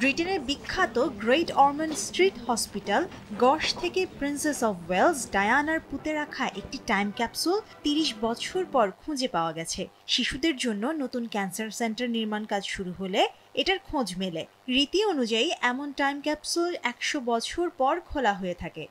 ব্রিটেনের বিখ্যাত great Ormond street hospital গশ থেকে প্রিন্সেস অফ ওয়েলস ডায়ানার পুঁতে রাখা একটি টাইম ক্যাপসুল ৩০ বছর পর খুঁজে পাওয়া গেছে। শিশুদের জন্য নতুন ক্যান্সার সেন্টার নির্মাণ কাজ শুরু হলে এটার খোঁজ মেলে। রীতি অনুযায়ী এমন টাইম ক্যাপসুল ১০০ বছর পর খোলা হয়ে থাকে।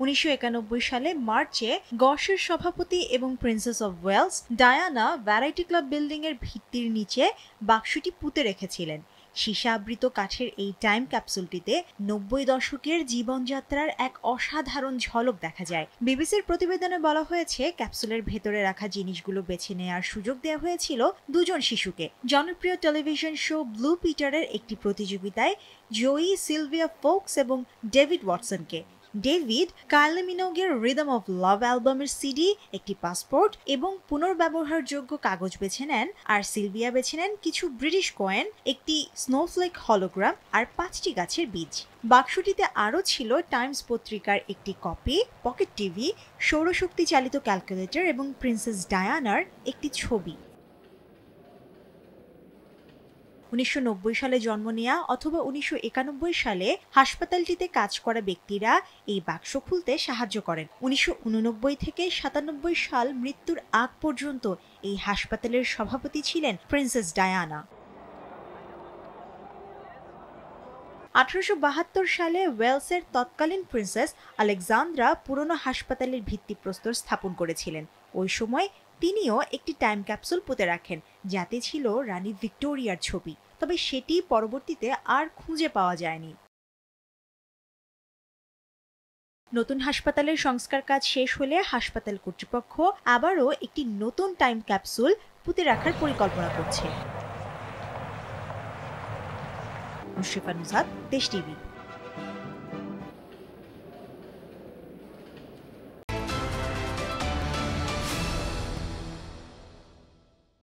১৯৯১ সালে মার্চে গশের সভাপতি এবং princess of Wales Diana variety club building এর ভিত্তির নিচে বাক্সটি পুঁতে রেখেছিলেন। সীসাবৃত কাঠের এই টাইম ক্যাপসুলটিতে ৯০ দশকের জীবনযাত্রার এক অসাধারণ ঝলক দেখা যায়। বিবিসির প্রতিবেদনে বলা হয়েছে, ক্যাপসুলের ভেতরে রাখা জিনিসগুলো বেছে নেওয়ার সুযোগ দেওয়া হয়েছিল দুজন শিশুকে। জনপ্রিয় টেলিভিশন শো ব্লু পিটারের একটি প্রতিযোগিতায় জয়ী সিলভিয়া ফোকস এবং ডেভিড ওয়াটসনকে। ডেভিড কাইলি মিনোগের রিদম অফ লাভ অ্যালবামের সিডি, একটি পাসপোর্ট এবং পুনর্ব্যবহারযোগ্য কাগজ বেছে নেন, আর সিলভিয়া বেছে নেন কিছু ব্রিটিশ কয়েন, একটি স্নোফ্লেক হলোগ্রাম আর ৫টি গাছের বীজ। বাক্সটিতে আরও ছিল টাইমস পত্রিকার একটি কপি, পকেট টিভি, সৌরশক্তি চালিত ক্যালকুলেটর এবং প্রিন্সেস ডায়ানার একটি ছবি। ১৯৯০ সালে জন্ম নেয়া অথবা ১৯৯১ সালে হাসপাতালটিতে কাজ করা ব্যক্তিরা এই বাক্স খুলতে সাহায্য করেন। ১৯৮৯ থেকে ৯৭ সাল মৃত্যুর আগ পর্যন্ত এই হাসপাতালের সভাপতি ছিলেন প্রিন্সেস ডায়ানা। ১৮৭২ সালে ওয়েলসের তৎকালীন প্রিন্সেস আলেকজান্দ্রা পুরনো হাসপাতালের ভিত্তিপ্রস্তর স্থাপন করেছিলেন। ওই সময় তিনিও একটি টাইম ক্যাপসুল পুঁতে রাখেন, যাতে ছিল রানী ভিক্টোরিয়ার ছবি, তবে সেটি পরবর্তীতে আর খুঁজে পাওয়া যায়নি। নতুন হাসপাতালের সংস্কার কাজ শেষ হলে হাসপাতাল কর্তৃপক্ষ আবারও একটি নতুন টাইম ক্যাপসুল পুঁতে রাখার পরিকল্পনা করছে। নুসরিফা নুজহাত, দেশ টিভি।